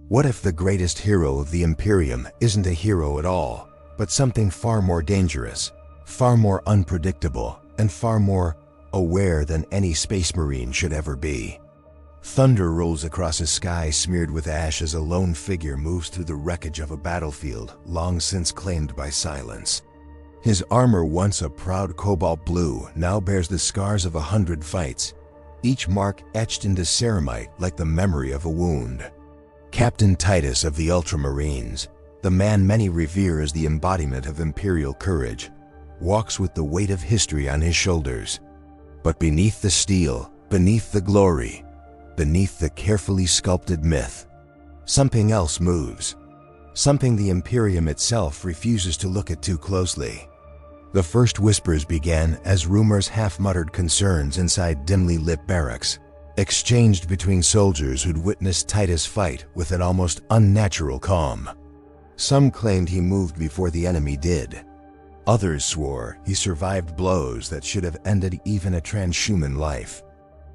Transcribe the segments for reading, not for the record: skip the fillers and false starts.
What if the greatest hero of the Imperium isn't a hero at all, but something far more dangerous, far more unpredictable, and far more aware than any space marine should ever be? Thunder rolls across a sky smeared with ash as a lone figure moves through the wreckage of a battlefield long since claimed by silence. His armor, once a proud cobalt blue, now bears the scars of 100 fights, each mark etched into ceramite like the memory of a wound. Captain Titus of the Ultramarines, the man many revere as the embodiment of imperial courage, walks with the weight of history on his shoulders. But beneath the steel, beneath the glory, beneath the carefully sculpted myth, something else moves. Something the Imperium itself refuses to look at too closely. The first whispers began as rumors half-muttered concerns inside dimly lit barracks, exchanged between soldiers who'd witnessed Titus fight with an almost unnatural calm. Some claimed he moved before the enemy did. Others swore he survived blows that should have ended even a transhuman life.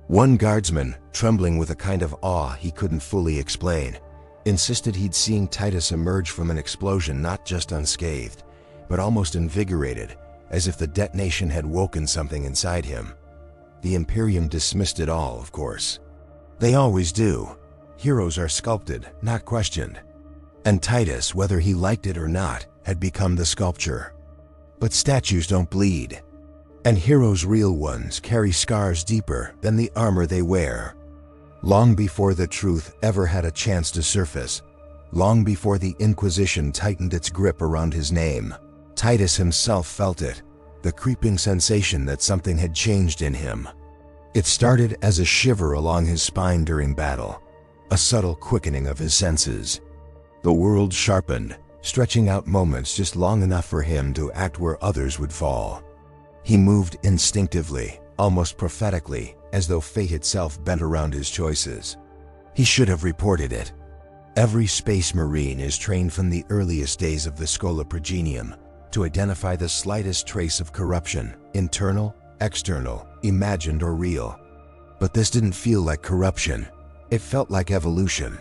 One guardsman, trembling with a kind of awe he couldn't fully explain, insisted he'd seen Titus emerge from an explosion not just unscathed, but almost invigorated, as if the detonation had woken something inside him. The Imperium dismissed it all, of course. They always do. Heroes are sculpted, not questioned. And Titus, whether he liked it or not, had become the sculpture. But statues don't bleed. And heroes, real ones, carry scars deeper than the armor they wear. Long before the truth ever had a chance to surface, long before the Inquisition tightened its grip around his name, Titus himself felt it, the creeping sensation that something had changed in him. It started as a shiver along his spine during battle, a subtle quickening of his senses. The world sharpened, stretching out moments just long enough for him to act where others would fall. He moved instinctively, almost prophetically, as though fate itself bent around his choices. He should have reported it. Every space marine is trained from the earliest days of the Schola Progenium to identify the slightest trace of corruption, internal, external, imagined or real. But this didn't feel like corruption. It felt like evolution.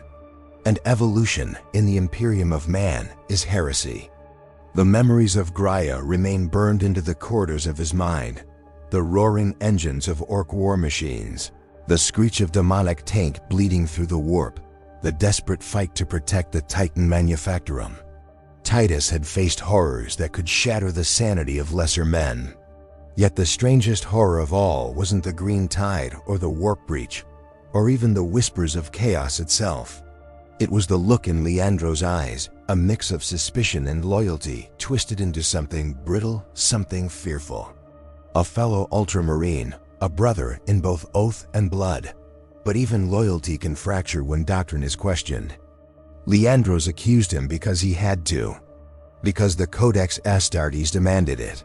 And evolution, in the Imperium of man, is heresy. The memories of Graia remain burned into the corridors of his mind. The roaring engines of orc war machines, the screech of demonic tank bleeding through the warp, the desperate fight to protect the Titan Manufactorum. Titus had faced horrors that could shatter the sanity of lesser men. Yet the strangest horror of all wasn't the green tide or the warp breach, or even the whispers of chaos itself. It was the look in Leandro's eyes, a mix of suspicion and loyalty twisted into something brittle, something fearful. A fellow Ultramarine, a brother in both oath and blood. But even loyalty can fracture when doctrine is questioned. Leandros accused him because he had to. Because the Codex Astartes demanded it.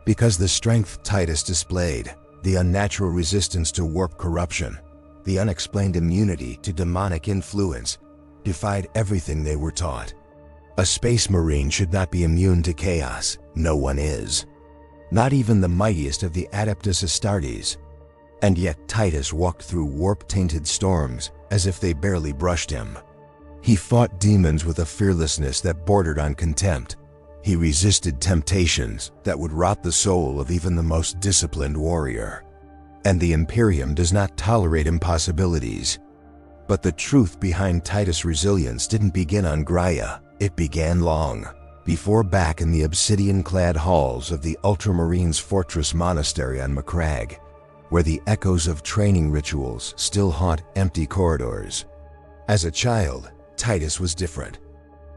Because the strength Titus displayed, the unnatural resistance to warp corruption, the unexplained immunity to demonic influence, defied everything they were taught. A space marine should not be immune to chaos. No one is. Not even the mightiest of the Adeptus Astartes. And yet Titus walked through warp-tainted storms as if they barely brushed him. He fought demons with a fearlessness that bordered on contempt. He resisted temptations that would rot the soul of even the most disciplined warrior. And the Imperium does not tolerate impossibilities. But the truth behind Titus' resilience didn't begin on Graia. It began long before, back in the obsidian-clad halls of the Ultramarines' fortress monastery on Macragge, where the echoes of training rituals still haunt empty corridors. As a child, Titus was different.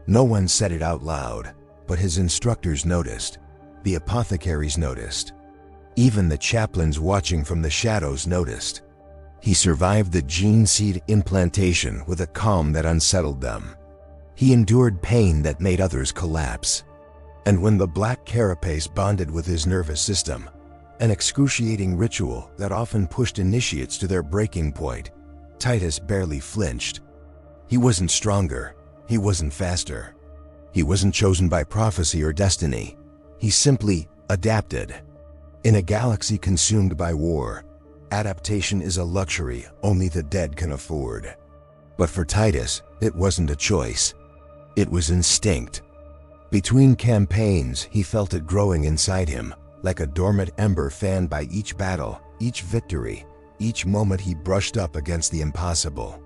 No one said it out loud, but his instructors noticed. The apothecaries noticed. Even the chaplains watching from the shadows noticed. He survived the gene seed implantation with a calm that unsettled them. He endured pain that made others collapse. And when the black carapace bonded with his nervous system, an excruciating ritual that often pushed initiates to their breaking point, Titus barely flinched. He wasn't stronger. He wasn't faster. He wasn't chosen by prophecy or destiny. He simply adapted. In a galaxy consumed by war, adaptation is a luxury only the dead can afford. But for Titus, it wasn't a choice. It was instinct. Between campaigns, he felt it growing inside him, like a dormant ember fanned by each battle, each victory, each moment he brushed up against the impossible.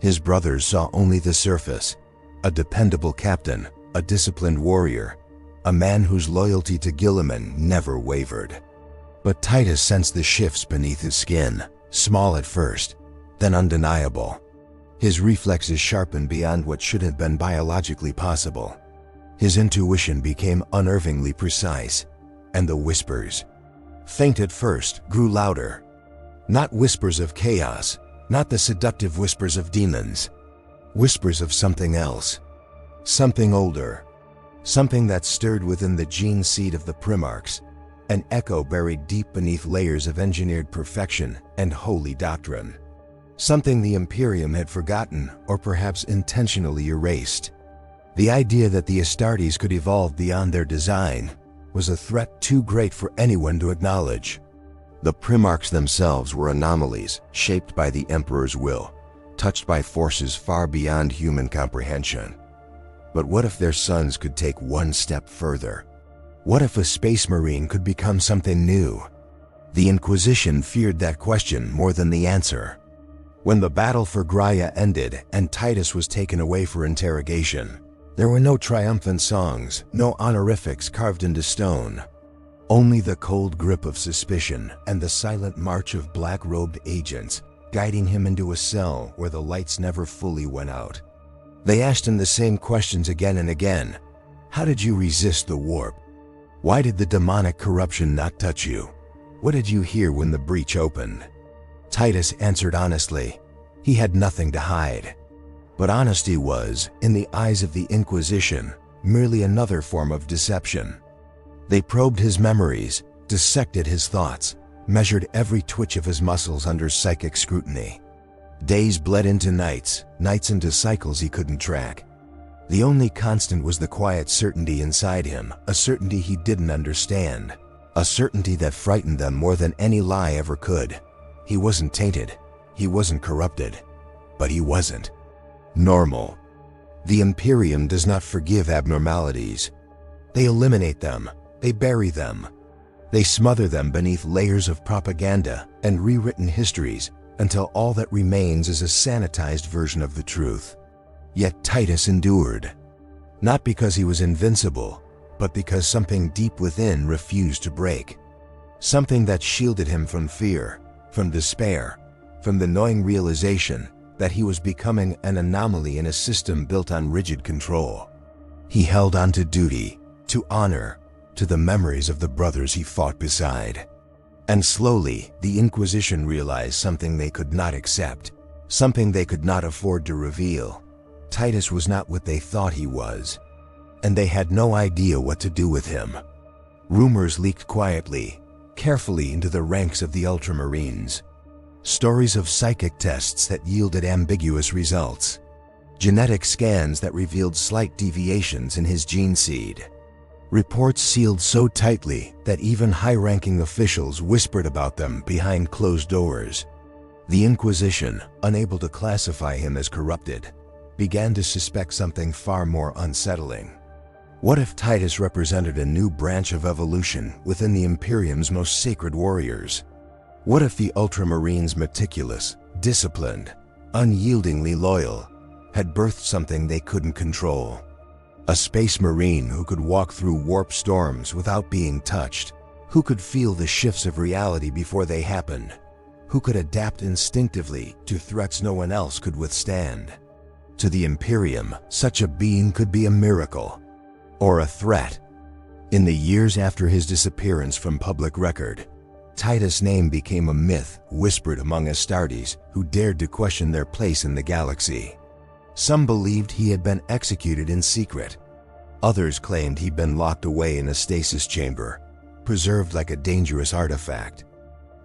His brothers saw only the surface, a dependable captain, a disciplined warrior, a man whose loyalty to Guilliman never wavered. But Titus sensed the shifts beneath his skin, small at first, then undeniable. His reflexes sharpened beyond what should have been biologically possible. His intuition became unnervingly precise, and the whispers, faint at first, grew louder. Not whispers of chaos, not the seductive whispers of demons. Whispers of something else. Something older. Something that stirred within the gene seed of the Primarchs, an echo buried deep beneath layers of engineered perfection and holy doctrine. Something the Imperium had forgotten or perhaps intentionally erased. The idea that the Astartes could evolve beyond their design was a threat too great for anyone to acknowledge. The Primarchs themselves were anomalies shaped by the Emperor's will, touched by forces far beyond human comprehension. But what if their sons could take one step further? What if a Space Marine could become something new? The Inquisition feared that question more than the answer. When the battle for Graia ended and Titus was taken away for interrogation, there were no triumphant songs, no honorifics carved into stone. Only the cold grip of suspicion and the silent march of black-robed agents guiding him into a cell where the lights never fully went out. They asked him the same questions again and again. How did you resist the warp? Why did the demonic corruption not touch you? What did you hear when the breach opened? Titus answered honestly. He had nothing to hide. But honesty was, in the eyes of the Inquisition, merely another form of deception. They probed his memories, dissected his thoughts, measured every twitch of his muscles under psychic scrutiny. Days bled into nights, nights into cycles he couldn't track. The only constant was the quiet certainty inside him, a certainty he didn't understand, a certainty that frightened them more than any lie ever could. He wasn't tainted, he wasn't corrupted, but he wasn't normal. The Imperium does not forgive abnormalities. They eliminate them, they bury them. They smother them beneath layers of propaganda and rewritten histories until all that remains is a sanitized version of the truth. Yet Titus endured. Not because he was invincible, but because something deep within refused to break. Something that shielded him from fear, from despair, from the gnawing realization that he was becoming an anomaly in a system built on rigid control. He held on to duty, to honor, to the memories of the brothers he fought beside. And slowly, the Inquisition realized something they could not accept, something they could not afford to reveal. Titus was not what they thought he was, and they had no idea what to do with him. Rumors leaked quietly, carefully into the ranks of the Ultramarines. Stories of psychic tests that yielded ambiguous results. Genetic scans that revealed slight deviations in his gene seed. Reports sealed so tightly that even high-ranking officials whispered about them behind closed doors. The Inquisition, unable to classify him as corrupted, began to suspect something far more unsettling. What if Titus represented a new branch of evolution within the Imperium's most sacred warriors? What if the Ultramarines, meticulous, disciplined, unyieldingly loyal, had birthed something they couldn't control? A Space Marine who could walk through warp storms without being touched, who could feel the shifts of reality before they happened, who could adapt instinctively to threats no one else could withstand. To the Imperium, such a being could be a miracle, or a threat. In the years after his disappearance from public record, Titus' name became a myth whispered among Astartes who dared to question their place in the galaxy. Some believed he had been executed in secret. Others claimed he'd been locked away in a stasis chamber, preserved like a dangerous artifact.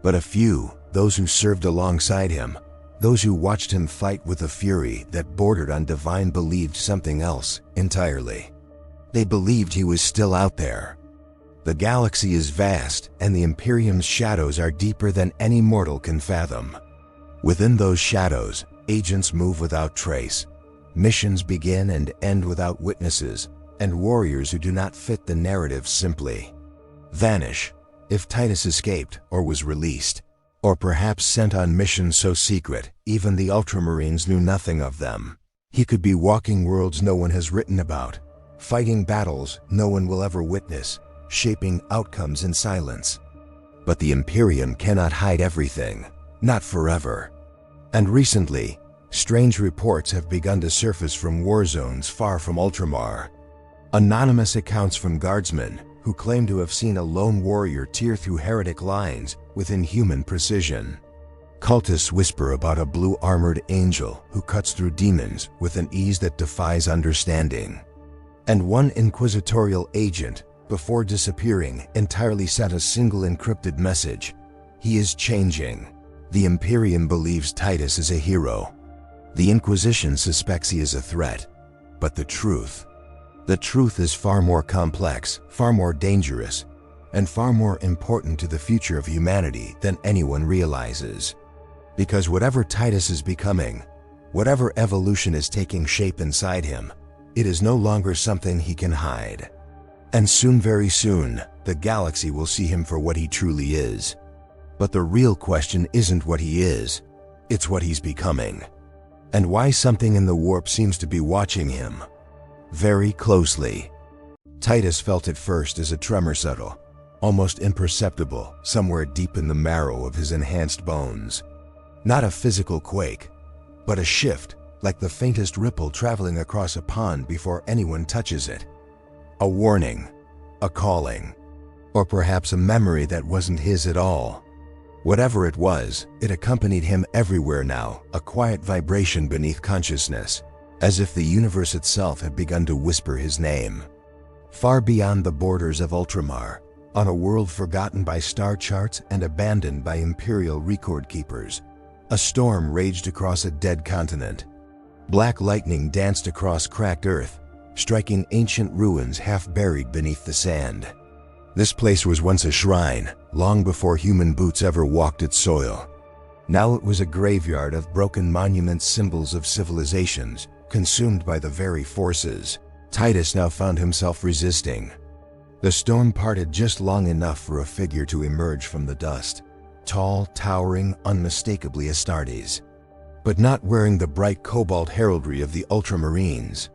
But a few, those who served alongside him, those who watched him fight with a fury that bordered on divine, believed something else entirely. They believed he was still out there. The galaxy is vast, and the Imperium's shadows are deeper than any mortal can fathom. Within those shadows, Agents move without trace. Missions begin and end without witnesses, and warriors who do not fit the narrative simply vanish. If Titus escaped or was released, or perhaps sent on missions so secret even the Ultramarines knew nothing of them, he could be walking worlds no one has written about, fighting battles no one will ever witness, shaping outcomes in silence. But the Imperium cannot hide everything, not forever. And recently, strange reports have begun to surface from war zones far from Ultramar. Anonymous accounts from guardsmen who claim to have seen a lone warrior tear through heretic lines with inhuman precision. Cultists whisper about a blue-armored angel who cuts through demons with an ease that defies understanding. And one inquisitorial agent, before disappearing, entirely sent a single encrypted message. He is changing. The Imperium believes Titus is a hero. The Inquisition suspects he is a threat. But the truth is far more complex, far more dangerous, and far more important to the future of humanity than anyone realizes. Because whatever Titus is becoming, whatever evolution is taking shape inside him, it is no longer something he can hide. And soon, very soon, the galaxy will see him for what he truly is. But the real question isn't what he is, it's what he's becoming. And why something in the warp seems to be watching him very closely. Titus felt it first as a tremor, subtle, almost imperceptible, somewhere deep in the marrow of his enhanced bones. Not a physical quake, but a shift, like the faintest ripple traveling across a pond before anyone touches it. A warning, a calling, or perhaps a memory that wasn't his at all. Whatever it was, it accompanied him everywhere now, a quiet vibration beneath consciousness, as if the universe itself had begun to whisper his name. Far beyond the borders of Ultramar, on a world forgotten by star charts and abandoned by Imperial record keepers, a storm raged across a dead continent. Black lightning danced across cracked earth, striking ancient ruins half buried beneath the sand. This place was once a shrine, long before human boots ever walked its soil. Now it was a graveyard of broken monuments, symbols of civilizations, consumed by the very forces Titus now found himself resisting. The storm parted just long enough for a figure to emerge from the dust, tall, towering, unmistakably Astartes, but not wearing the bright cobalt heraldry of the Ultramarines.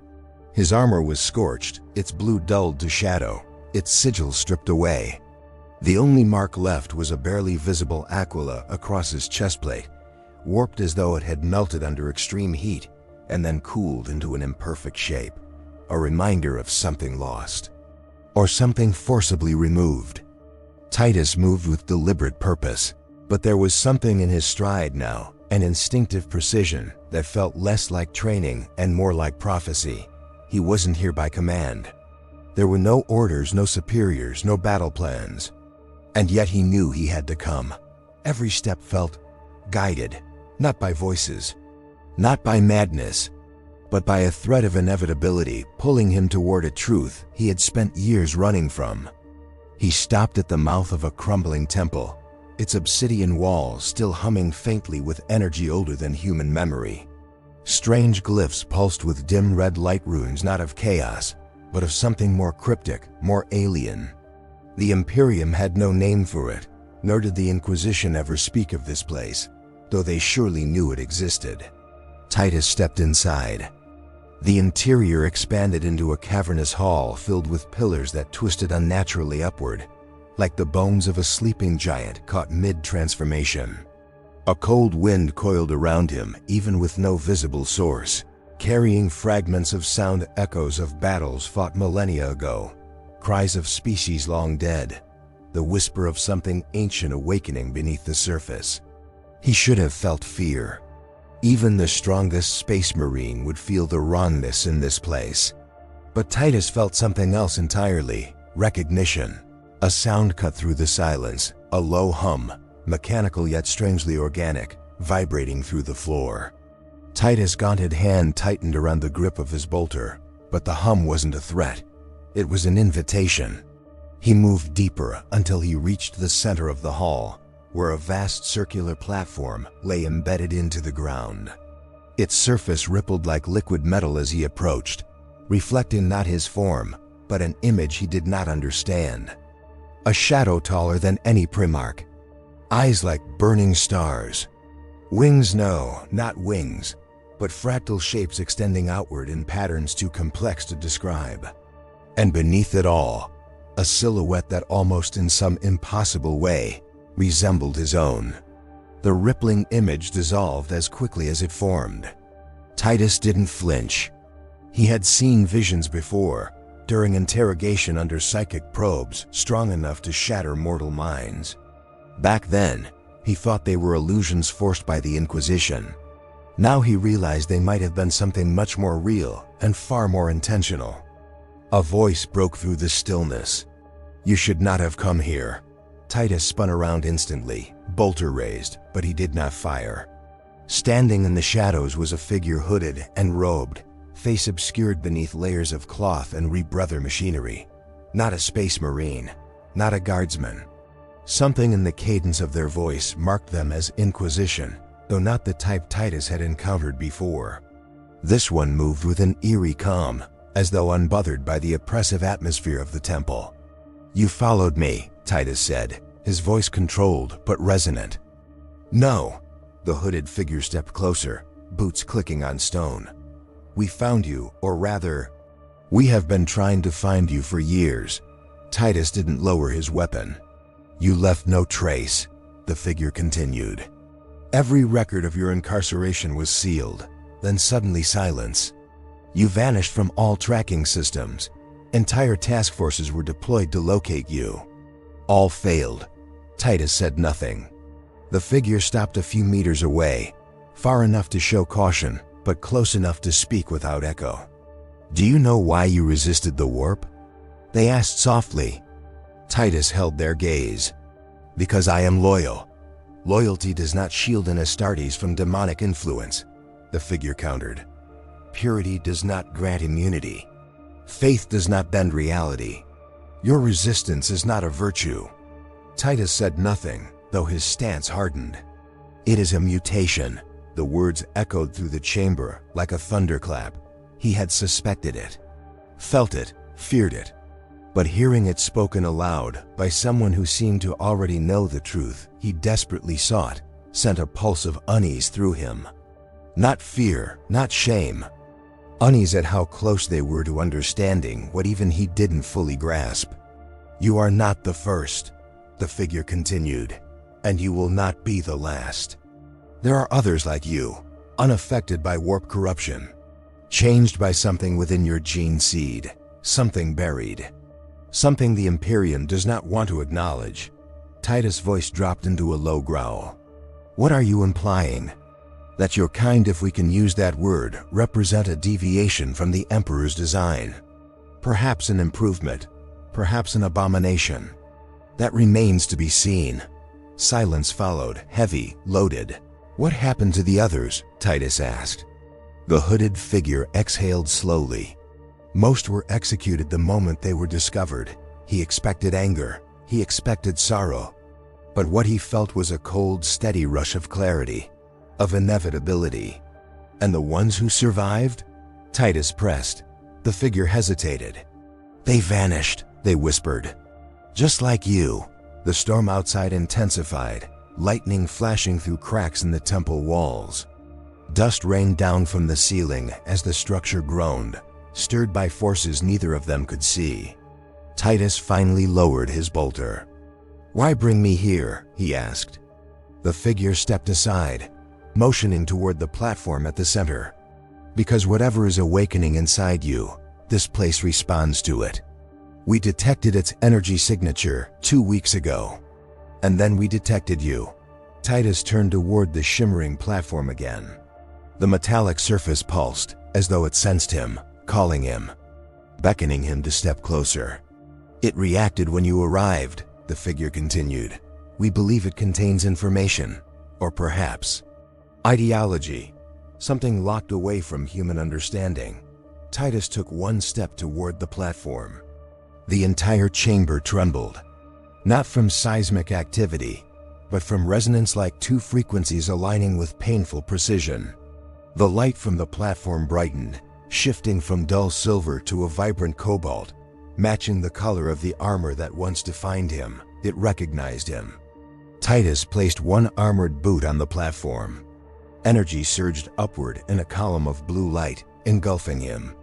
His armor was scorched, its blue dulled to shadow, its sigil stripped away. The only mark left was a barely visible aquila across his chestplate, warped as though it had melted under extreme heat and then cooled into an imperfect shape, a reminder of something lost, or something forcibly removed. Titus moved with deliberate purpose, but there was something in his stride now, an instinctive precision that felt less like training and more like prophecy. He wasn't here by command. There were no orders, no superiors, no battle plans. And yet he knew he had to come. Every step felt guided, not by voices, not by madness, but by a thread of inevitability pulling him toward a truth he had spent years running from. He stopped at the mouth of a crumbling temple, its obsidian walls still humming faintly with energy older than human memory. Strange glyphs pulsed with dim red light runes, not of chaos, but of something more cryptic, more alien. The Imperium had no name for it, nor did the Inquisition ever speak of this place, though they surely knew it existed. Titus stepped inside. The interior expanded into a cavernous hall filled with pillars that twisted unnaturally upward, like the bones of a sleeping giant caught mid-transformation. A cold wind coiled around him, even with no visible source, carrying fragments of sound, echoes of battles fought millennia ago, cries of species long dead, the whisper of something ancient awakening beneath the surface. He should have felt fear. Even the strongest space marine would feel the wrongness in this place. But Titus felt something else entirely, recognition. A sound cut through the silence, a low hum, mechanical yet strangely organic, vibrating through the floor. Titus' gaunted hand tightened around the grip of his bolter, but the hum wasn't a threat. It was an invitation. He moved deeper until he reached the center of the hall, where a vast circular platform lay embedded into the ground. Its surface rippled like liquid metal as he approached, reflecting not his form, but an image he did not understand. A shadow taller than any Primarch. Eyes like burning stars. Wings, no, not wings, but fractal shapes extending outward in patterns too complex to describe. And beneath it all, a silhouette that almost in some impossible way resembled his own. The rippling image dissolved as quickly as it formed. Titus didn't flinch. He had seen visions before, during interrogation under psychic probes strong enough to shatter mortal minds. Back then, he thought they were illusions forced by the Inquisition. Now he realized they might have been something much more real and far more intentional. A voice broke through the stillness. "You should not have come here." Titus spun around instantly, bolter raised, but he did not fire. Standing in the shadows was a figure hooded and robed, face obscured beneath layers of cloth and rebrother machinery. Not a space marine, not a guardsman. Something in the cadence of their voice marked them as Inquisition, though not the type Titus had encountered before. This one moved with an eerie calm, as though unbothered by the oppressive atmosphere of the temple. "You followed me," Titus said, his voice controlled but resonant. "No." The hooded figure stepped closer, boots clicking on stone. "We found you, or rather, we have been trying to find you for years." Titus didn't lower his weapon. "You left no trace," the figure continued. "Every record of your incarceration was sealed, then suddenly silence. You vanished from all tracking systems. Entire task forces were deployed to locate you. All failed." Titus said nothing. The figure stopped a few meters away, far enough to show caution, but close enough to speak without echo. "Do you know why you resisted the warp?" they asked softly. Titus held their gaze. "Because I am loyal. Loyalty does not shield an Astartes from demonic influence," the figure countered. "Purity does not grant immunity. Faith does not bend reality. Your resistance is not a virtue." Titus said nothing, though his stance hardened. "It is a mutation." The words echoed through the chamber like a thunderclap. He had suspected it, felt it, feared it. But hearing it spoken aloud by someone who seemed to already know the truth he desperately sought sent a pulse of unease through him. Not fear, not shame. Unease at how close they were to understanding what even he didn't fully grasp. "You are not the first," the figure continued, "and you will not be the last. There are others like you, unaffected by warp corruption, changed by something within your gene seed, something buried. Something the Imperium does not want to acknowledge." Titus' voice dropped into a low growl. "What are you implying? That your kind, if we can use that word, represent a deviation from the Emperor's design? Perhaps an improvement, perhaps an abomination. That remains to be seen." Silence followed, heavy, loaded. "What happened to the others?" Titus asked. The hooded figure exhaled slowly. "Most were executed the moment they were discovered. He expected anger, he expected sorrow. But what he felt was a cold, steady rush of clarity, of inevitability. And the ones who survived?" Titus pressed. The figure hesitated. "They vanished," they whispered. "Just like you." The storm outside intensified, lightning flashing through cracks in the temple walls. Dust rained down from the ceiling as the structure groaned, stirred by forces neither of them could see. Titus finally lowered his bolter. "Why bring me here?" he asked. The figure stepped aside, motioning toward the platform at the center. "Because whatever is awakening inside you, this place responds to it. We detected its energy signature 2 weeks ago. And then we detected you." Titus turned toward the shimmering platform again. The metallic surface pulsed, as though it sensed him, calling him, beckoning him to step closer. "It reacted when you arrived," the figure continued. "We believe it contains information, or perhaps ideology, something locked away from human understanding." Titus took one step toward the platform. The entire chamber trembled, not from seismic activity, but from resonance like two frequencies aligning with painful precision. The light from the platform brightened, shifting from dull silver to a vibrant cobalt, matching the color of the armor that once defined him. It recognized him. Titus placed one armored boot on the platform. Energy surged upward in a column of blue light, engulfing him.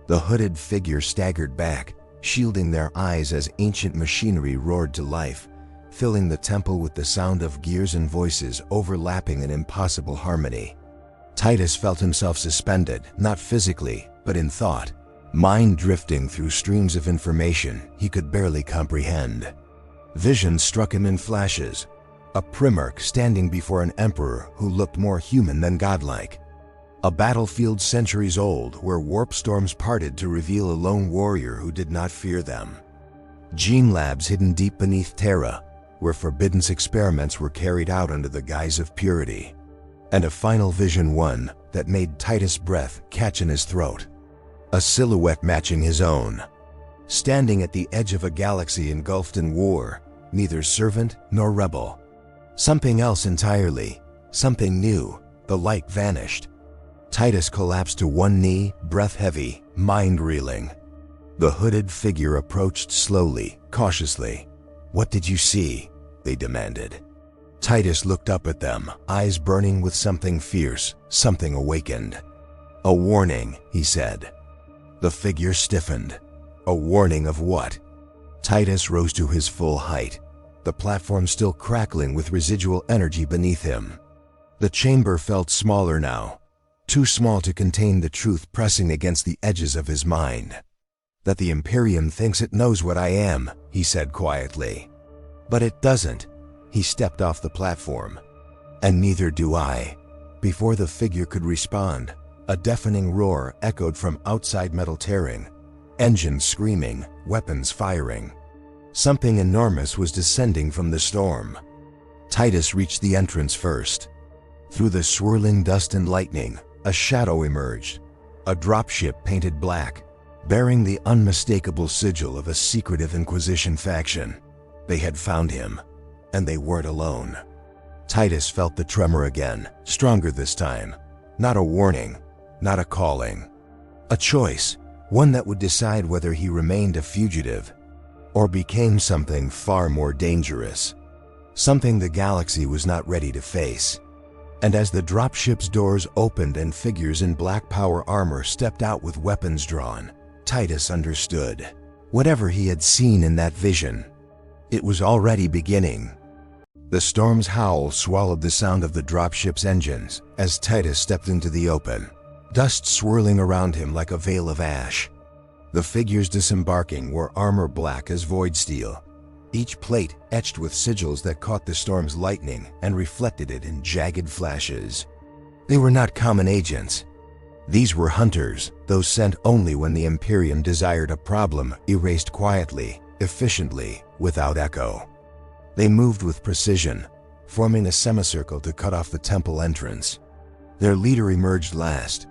The hooded figure staggered back, shielding their eyes as ancient machinery roared to life, filling the temple with the sound of gears and voices overlapping in impossible harmony. Titus felt himself suspended, not physically, but in thought, mind drifting through streams of information he could barely comprehend. Vision struck him in flashes, a primarch standing before an emperor who looked more human than godlike. A battlefield centuries old where warp storms parted to reveal a lone warrior who did not fear them. Gene labs hidden deep beneath Terra, where forbidden experiments were carried out under the guise of purity. And a final vision, one that made Titus' breath catch in his throat. A silhouette matching his own. Standing at the edge of a galaxy engulfed in war, neither servant nor rebel. Something else entirely, something new. The light vanished. Titus collapsed to one knee, breath heavy, mind reeling. The hooded figure approached slowly, cautiously. "What did you see?" they demanded. Titus looked up at them, eyes burning with something fierce, something awakened. "A warning," he said. The figure stiffened. A warning of what? Titus rose to his full height, the platform still crackling with residual energy beneath him. The chamber felt smaller now, too small to contain the truth pressing against the edges of his mind. "That the Imperium thinks it knows what I am," he said quietly. "But it doesn't." He stepped off the platform. "And neither do I." Before the figure could respond, a deafening roar echoed from outside, metal tearing, engines screaming, weapons firing. Something enormous was descending from the storm. Titus reached the entrance first. Through the swirling dust and lightning, a shadow emerged, a dropship painted black, bearing the unmistakable sigil of a secretive Inquisition faction. They had found him, and they weren't alone. Titus felt the tremor again, stronger this time. Not a warning, not a calling. A choice, one that would decide whether he remained a fugitive or became something far more dangerous. Something the galaxy was not ready to face. And as the dropship's doors opened and figures in black power armor stepped out with weapons drawn, Titus understood. Whatever he had seen in that vision, it was already beginning. The storm's howl swallowed the sound of the dropship's engines as Titus stepped into the open, dust swirling around him like a veil of ash. The figures disembarking wore armor black as void steel, each plate etched with sigils that caught the storm's lightning and reflected it in jagged flashes. They were not common agents. These were hunters, those sent only when the Imperium desired a problem erased quietly, efficiently, without echo. They moved with precision, forming a semicircle to cut off the temple entrance. Their leader emerged last,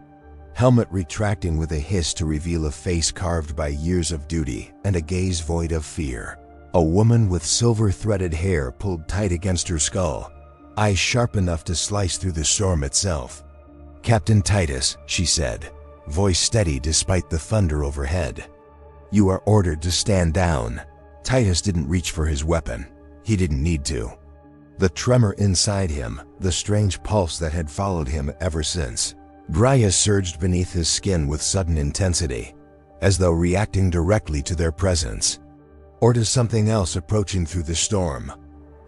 helmet retracting with a hiss to reveal a face carved by years of duty and a gaze void of fear. A woman with silver-threaded hair pulled tight against her skull, eyes sharp enough to slice through the storm itself. "Captain Titus," she said, voice steady despite the thunder overhead. "You are ordered to stand down." Titus didn't reach for his weapon. He didn't need to. The tremor inside him, the strange pulse that had followed him ever since, Gaia surged beneath his skin with sudden intensity, as though reacting directly to their presence. Or to something else approaching through the storm.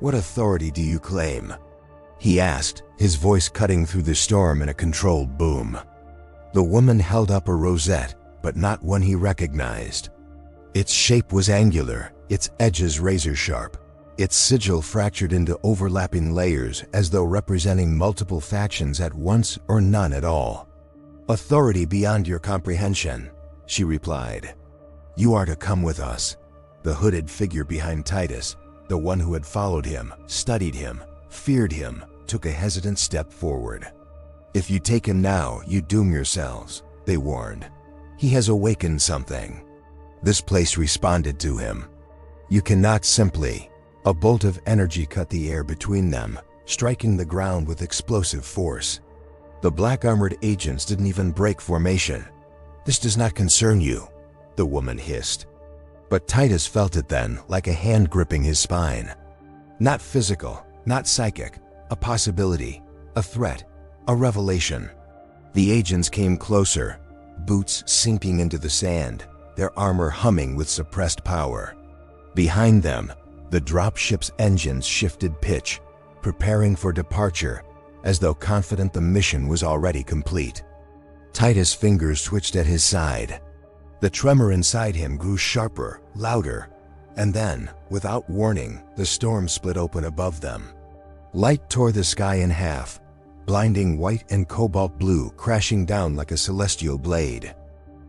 "What authority do you claim?" he asked, his voice cutting through the storm in a controlled boom. The woman held up a rosette, but not one he recognized. Its shape was angular, its edges razor-sharp, its sigil fractured into overlapping layers as though representing multiple factions at once or none at all. "Authority beyond your comprehension," she replied. "You are to come with us." The hooded figure behind Titus, the one who had followed him, studied him, feared him, took a hesitant step forward. "If you take him now, you doom yourselves," they warned. "He has awakened something." This place responded to him. "You cannot simply." A bolt of energy cut the air between them, striking the ground with explosive force. The black-armored agents didn't even break formation. "This does not concern you," the woman hissed. But Titus felt it then, like a hand gripping his spine. Not physical, not psychic, a possibility, a threat, a revelation. The agents came closer, boots sinking into the sand, their armor humming with suppressed power. Behind them, the dropship's engines shifted pitch, preparing for departure, as though confident the mission was already complete. Titus' fingers twitched at his side. The tremor inside him grew sharper, louder, and then, without warning, the storm split open above them. Light tore the sky in half, blinding white and cobalt blue crashing down like a celestial blade.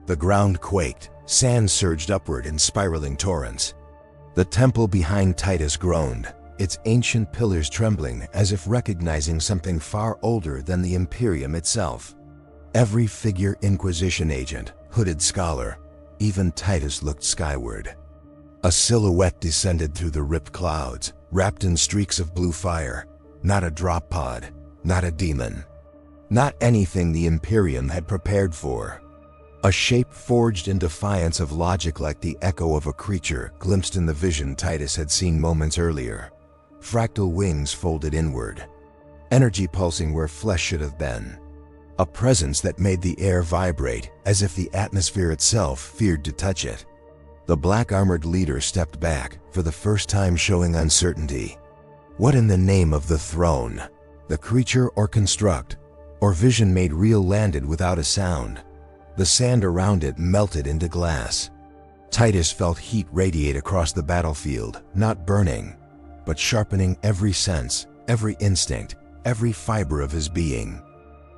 The ground quaked, sand surged upward in spiraling torrents. The temple behind Titus groaned, its ancient pillars trembling as if recognizing something far older than the Imperium itself. Every figure Inquisition agent, hooded scholar, even Titus looked skyward. A silhouette descended through the ripped clouds, wrapped in streaks of blue fire. Not a drop pod, not a demon. Not anything the Imperium had prepared for. A shape forged in defiance of logic, like the echo of a creature glimpsed in the vision Titus had seen moments earlier. Fractal wings folded inward. Energy pulsing where flesh should have been. A presence that made the air vibrate as if the atmosphere itself feared to touch it. The black-armored leader stepped back, for the first time showing uncertainty. What in the name of the throne? The creature or construct, or vision made real landed without a sound. The sand around it melted into glass. Titus felt heat radiate across the battlefield, not burning, but sharpening every sense, every instinct, every fiber of his being.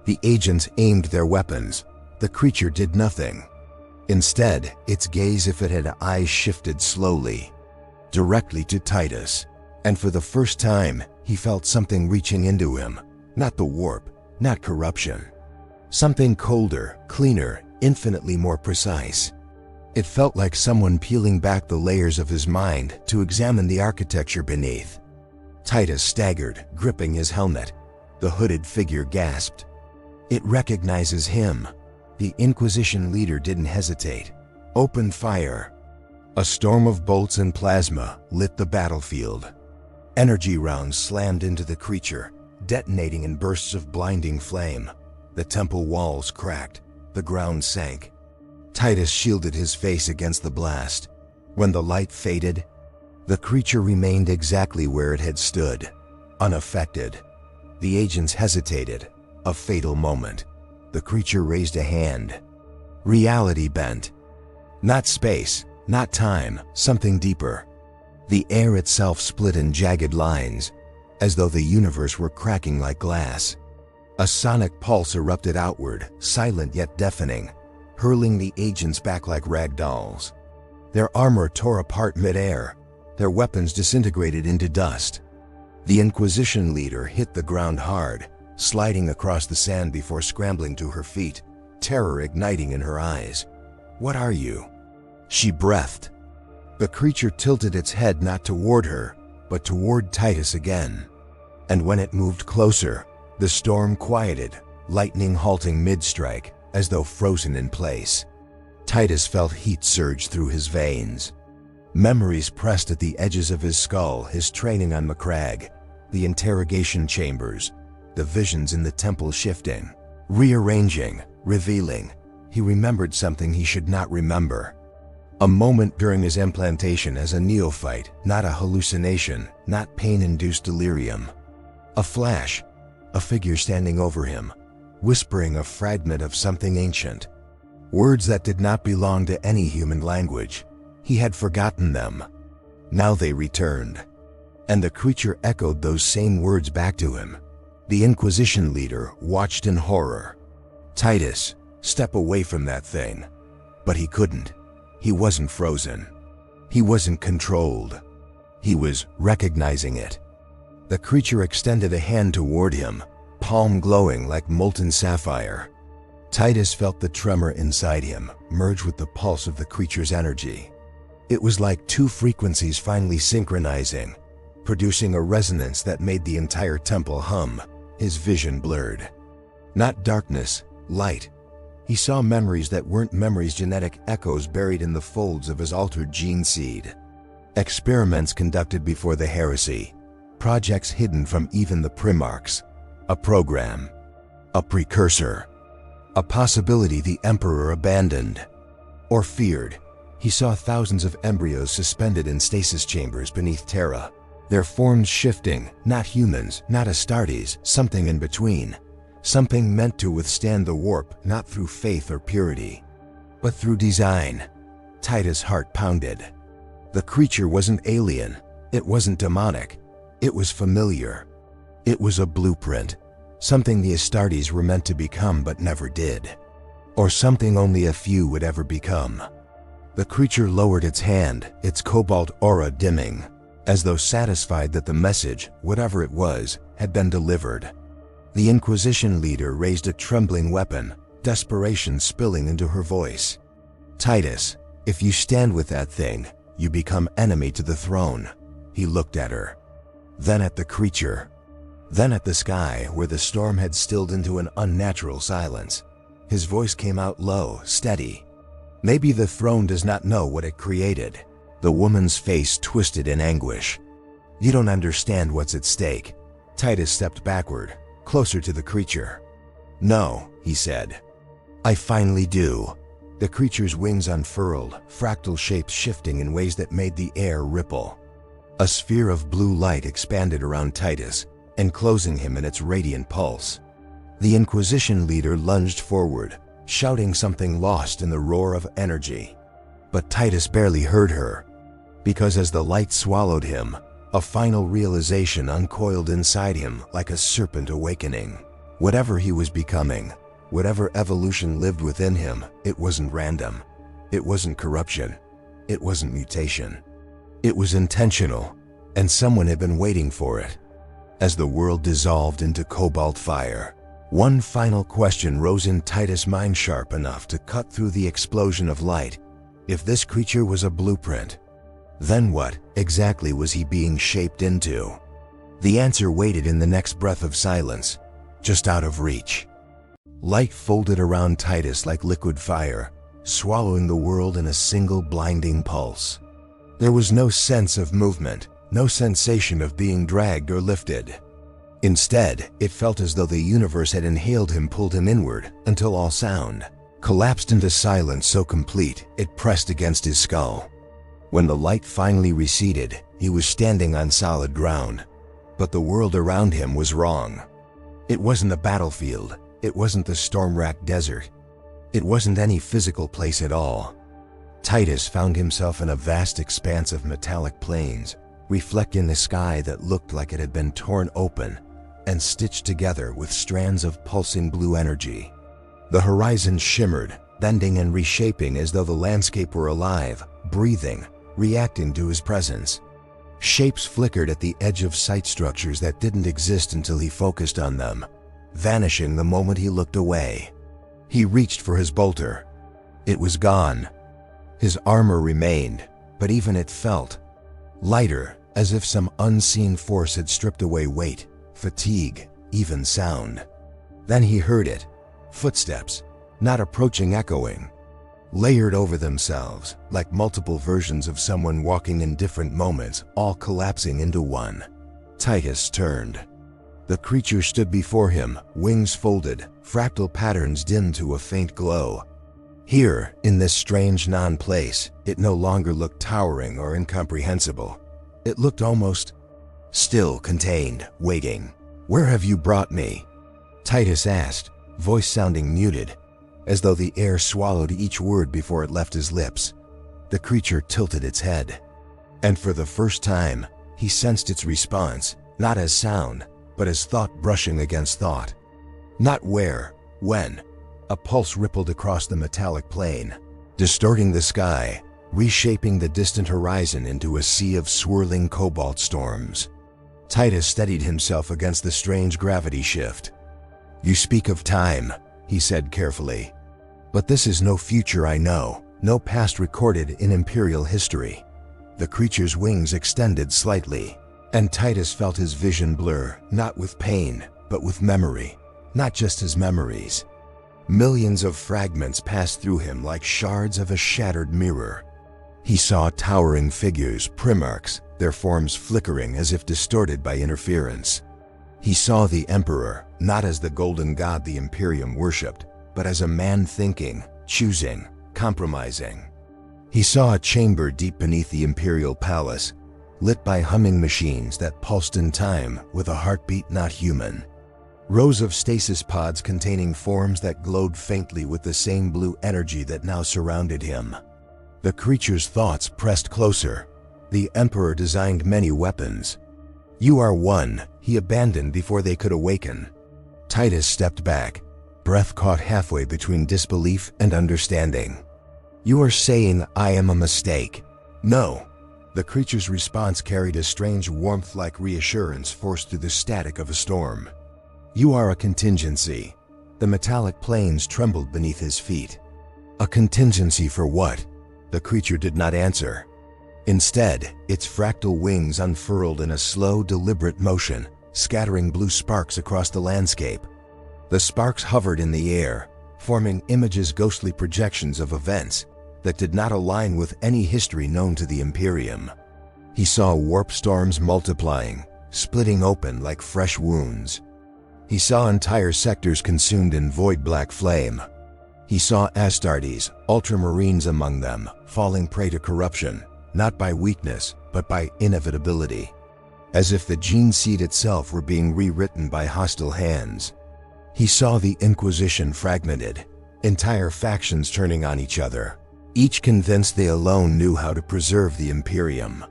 The agents aimed their weapons. The creature did nothing. Instead, its gaze, if it had eyes, shifted slowly, directly to Titus. And for the first time, he felt something reaching into him. Not the warp, not corruption. Something colder, cleaner, infinitely more precise. It felt like someone peeling back the layers of his mind to examine the architecture beneath. Titus staggered, gripping his helmet. The hooded figure gasped. It recognizes him. The Inquisition leader didn't hesitate. Opened fire. A storm of bolts and plasma lit the battlefield. Energy rounds slammed into the creature, detonating in bursts of blinding flame. The temple walls cracked. The ground sank. Titus shielded his face against the blast. When the light faded, the creature remained exactly where it had stood, unaffected. The agents hesitated. A fatal moment. The creature raised a hand. Reality bent. Not space, not time, something deeper. The air itself split in jagged lines, as though the universe were cracking like glass. A sonic pulse erupted outward, silent yet deafening, hurling the agents back like rag dolls. Their armor tore apart midair. Their weapons disintegrated into dust. The Inquisition leader hit the ground hard, sliding across the sand before scrambling to her feet, terror igniting in her eyes. "What are you?" She breathed. The creature tilted its head not toward her, but toward Titus again. And when it moved closer, the storm quieted, lightning halting mid-strike, as though frozen in place. Titus felt heat surge through his veins. Memories pressed at the edges of his skull, his training on Macragge, the interrogation chambers, the visions in the temple shifting, rearranging, revealing. He remembered something he should not remember. A moment during his implantation as a neophyte, not a hallucination, not pain-induced delirium. A flash, a figure standing over him, whispering a fragment of something ancient. Words that did not belong to any human language. He had forgotten them. Now they returned. And the creature echoed those same words back to him. The Inquisition leader watched in horror. Titus, step away from that thing. But he couldn't. He wasn't frozen. He wasn't controlled. He was recognizing it. The creature extended a hand toward him, palm glowing like molten sapphire. Titus felt the tremor inside him merge with the pulse of the creature's energy. It was like two frequencies finally synchronizing, producing a resonance that made the entire temple hum. His vision blurred. Not darkness, light. He saw memories that weren't memories, genetic echoes buried in the folds of his altered gene seed. Experiments conducted before the heresy. Projects hidden from even the Primarchs. A program. A precursor. A possibility the Emperor abandoned. Or feared. He saw thousands of embryos suspended in stasis chambers beneath Terra. Their forms shifting, not humans, not Astartes, something in between. Something meant to withstand the warp, not through faith or purity, but through design. Titus' heart pounded. The creature wasn't alien. It wasn't demonic. It was familiar. It was a blueprint. Something the Astartes were meant to become but never did. Or something only a few would ever become. The creature lowered its hand, its cobalt aura dimming, as though satisfied that the message, whatever it was, had been delivered. The Inquisition leader raised a trembling weapon, desperation spilling into her voice. Titus, if you stand with that thing, you become enemy to the throne. He looked at her. Then at the creature. Then at the sky where the storm had stilled into an unnatural silence. His voice came out low, steady. Maybe the throne does not know what it created. The woman's face twisted in anguish. You don't understand what's at stake. Titus stepped backward, closer to the creature. No, he said. I finally do. The creature's wings unfurled, fractal shapes shifting in ways that made the air ripple. A sphere of blue light expanded around Titus, enclosing him in its radiant pulse. The Inquisition leader lunged forward, shouting something lost in the roar of energy. But Titus barely heard her, because as the light swallowed him, a final realization uncoiled inside him like a serpent awakening. Whatever he was becoming, whatever evolution lived within him, it wasn't random. It wasn't corruption. It wasn't mutation. It was intentional, and someone had been waiting for it. As the world dissolved into cobalt fire, one final question rose in Titus' mind sharp enough to cut through the explosion of light. If this creature was a blueprint, then what exactly was he being shaped into? The answer waited in the next breath of silence, just out of reach. Light folded around Titus like liquid fire, swallowing the world in a single blinding pulse. There was no sense of movement, no sensation of being dragged or lifted. Instead, it felt as though the universe had inhaled him, pulled him inward, until all sound collapsed into silence so complete it pressed against his skull. When the light finally receded, he was standing on solid ground. But the world around him was wrong. It wasn't a battlefield. It wasn't the storm-racked desert. It wasn't any physical place at all. Titus found himself in a vast expanse of metallic plains, reflecting the sky that looked like it had been torn open and stitched together with strands of pulsing blue energy. The horizon shimmered, bending and reshaping as though the landscape were alive, breathing, reacting to his presence. Shapes flickered at the edge of sight structures that didn't exist until he focused on them, vanishing the moment he looked away. He reached for his bolter. It was gone. His armor remained, but even it felt lighter, as if some unseen force had stripped away weight, fatigue, even sound. Then he heard it. Footsteps, not approaching, echoing, layered over themselves, like multiple versions of someone walking in different moments, all collapsing into one. Titus turned. The creature stood before him, wings folded, fractal patterns dimmed to a faint glow. Here, in this strange non-place, it no longer looked towering or incomprehensible. It looked almost still, contained, waiting. "Where have you brought me?" Titus asked, voice sounding muted, as though the air swallowed each word before it left his lips. The creature tilted its head, and for the first time, he sensed its response, not as sound, but as thought brushing against thought. Not where, when. A pulse rippled across the metallic plane, distorting the sky, reshaping the distant horizon into a sea of swirling cobalt storms. Titus steadied himself against the strange gravity shift. "You speak of time," he said carefully. "But this is no future I know, no past recorded in Imperial history." The creature's wings extended slightly, and Titus felt his vision blur, not with pain, but with memory. not just his memories. Millions of fragments passed through him like shards of a shattered mirror. He saw towering figures, primarchs, their forms flickering as if distorted by interference. He saw the Emperor, not as the golden god the Imperium worshipped, but as a man thinking, choosing, compromising. He saw a chamber deep beneath the Imperial Palace, lit by humming machines that pulsed in time with a heartbeat not human. Rows of stasis pods containing forms that glowed faintly with the same blue energy that now surrounded him. The creature's thoughts pressed closer. The Emperor designed many weapons. "You are one," he abandoned before they could awaken. Titus stepped back, breath caught halfway between disbelief and understanding. "You are saying I am a mistake?" "No." The creature's response carried a strange warmth-like reassurance forced through the static of a storm. "You are a contingency." The metallic planes trembled beneath his feet. A contingency for what? The creature did not answer. Instead, its fractal wings unfurled in a slow, deliberate motion, scattering blue sparks across the landscape. The sparks hovered in the air, forming images, ghostly projections of events that did not align with any history known to the Imperium. He saw warp storms multiplying, splitting open like fresh wounds. He saw entire sectors consumed in void black flame. He saw Astartes, Ultramarines among them, falling prey to corruption, not by weakness, but by inevitability. As if the gene seed itself were being rewritten by hostile hands. He saw the Inquisition fragmented, entire factions turning on each other, each convinced they alone knew how to preserve the Imperium.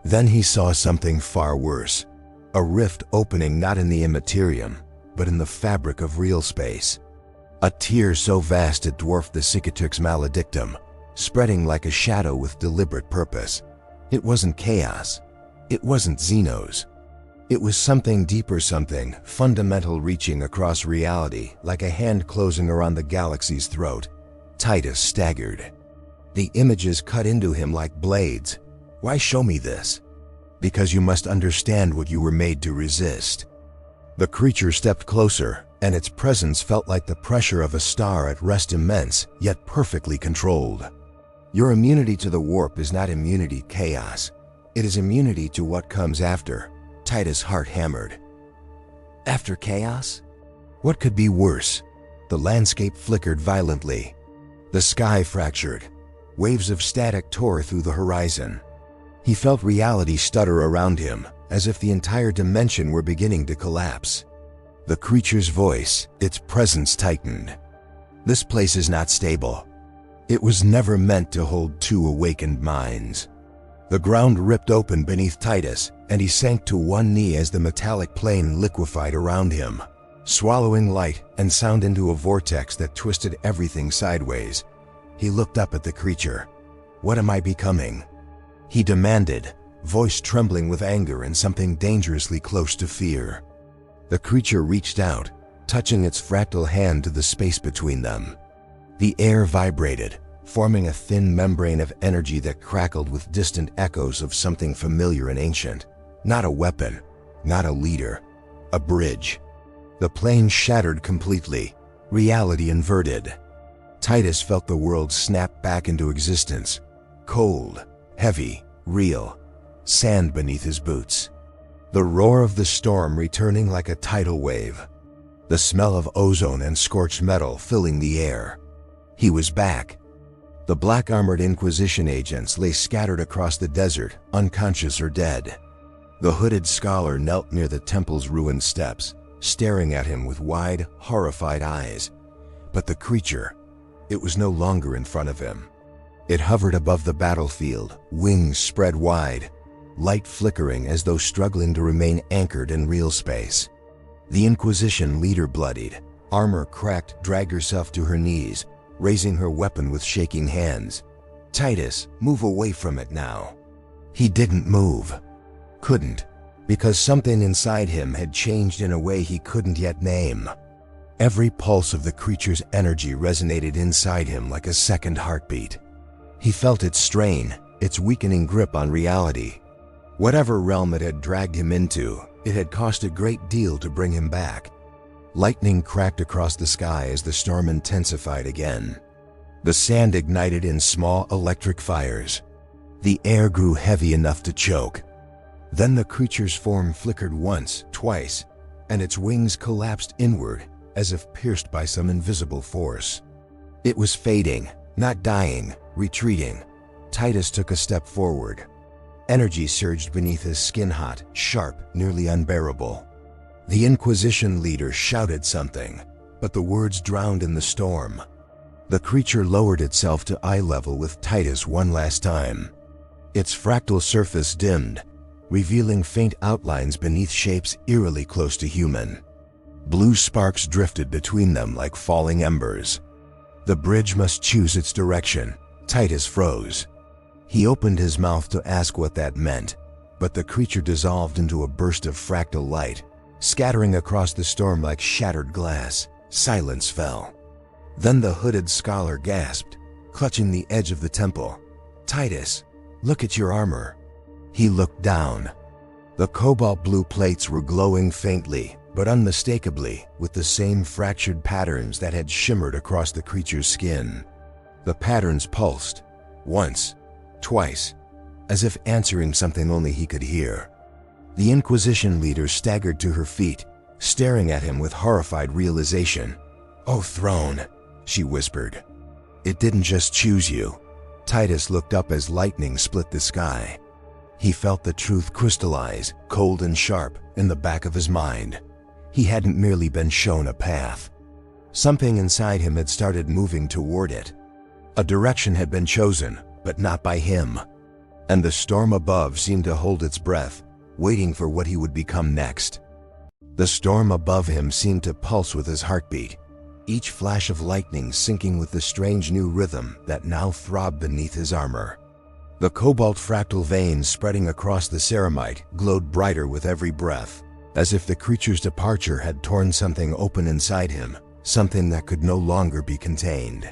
Then he saw something far worse, a rift opening not in the immaterium, but in the fabric of real space. A tear so vast it dwarfed the cicatrix maledictum, spreading like a shadow with deliberate purpose. It wasn't chaos. It wasn't Xenos. It was something deeper, something fundamental reaching across reality like a hand closing around the galaxy's throat. Titus staggered. The images cut into him like blades. "Why show me this?" "Because you must understand what you were made to resist." The creature stepped closer, and its presence felt like the pressure of a star at rest, immense, yet perfectly controlled. "Your immunity to the warp is not immunity to chaos. It is immunity to what comes after." Titus' heart hammered. After chaos? What could be worse? The landscape flickered violently. The sky fractured. Waves of static tore through the horizon. He felt reality stutter around him, as if the entire dimension were beginning to collapse. The creature's voice, its presence tightened. "This place is not stable. It was never meant to hold two awakened minds." The ground ripped open beneath Titus, and he sank to one knee as the metallic plane liquefied around him, swallowing light and sound into a vortex that twisted everything sideways. He looked up at the creature. "What am I becoming?" he demanded, voice trembling with anger and something dangerously close to fear. The creature reached out, touching its fractal hand to the space between them. The air vibrated, forming a thin membrane of energy that crackled with distant echoes of something familiar and ancient. Not a weapon, not a leader, a bridge. The plane shattered completely, reality inverted. Titus felt the world snap back into existence, cold, heavy, real, sand beneath his boots. The roar of the storm returning like a tidal wave. The smell of ozone and scorched metal filling the air. He was back. The black-armored Inquisition agents lay scattered across the desert, unconscious or dead. The hooded scholar knelt near the temple's ruined steps, staring at him with wide, horrified eyes. But the creature, it was no longer in front of him. It hovered above the battlefield, wings spread wide, light flickering as though struggling to remain anchored in real space. The Inquisition leader, bloodied, armor cracked, dragged herself to her knees, raising her weapon with shaking hands. "Titus, move away from it now." He didn't move. Couldn't, because something inside him had changed in a way he couldn't yet name. Every pulse of the creature's energy resonated inside him like a second heartbeat. He felt its strain, its weakening grip on reality. Whatever realm it had dragged him into, it had cost a great deal to bring him back. Lightning cracked across the sky as the storm intensified again. The sand ignited in small electric fires. The air grew heavy enough to choke. Then the creature's form flickered once, twice, and its wings collapsed inward as if pierced by some invisible force. It was fading, not dying, retreating. Titus took a step forward. Energy surged beneath his skin, hot, sharp, nearly unbearable. The Inquisition leader shouted something, but the words drowned in the storm. The creature lowered itself to eye level with Titus one last time. Its fractal surface dimmed, revealing faint outlines beneath shapes eerily close to human. Blue sparks drifted between them like falling embers. The bridge must choose its direction. Titus froze. He opened his mouth to ask what that meant, but the creature dissolved into a burst of fractal light, scattering across the storm like shattered glass. Silence fell. Then the hooded scholar gasped, clutching the edge of the temple. "Titus, look at your armor." He looked down. The cobalt blue plates were glowing faintly, but unmistakably, with the same fractured patterns that had shimmered across the creature's skin. The patterns pulsed, once, twice, as if answering something only he could hear. The Inquisition leader staggered to her feet, staring at him with horrified realization. "Oh, throne," she whispered. "It didn't just choose you." Titus looked up as lightning split the sky. He felt the truth crystallize, cold and sharp, in the back of his mind. He hadn't merely been shown a path. Something inside him had started moving toward it. A direction had been chosen, but not by him. And the storm above seemed to hold its breath, waiting for what he would become next. The storm above him seemed to pulse with his heartbeat, each flash of lightning syncing with the strange new rhythm that now throbbed beneath his armor. The cobalt fractal veins spreading across the ceramite glowed brighter with every breath, as if the creature's departure had torn something open inside him, something that could no longer be contained.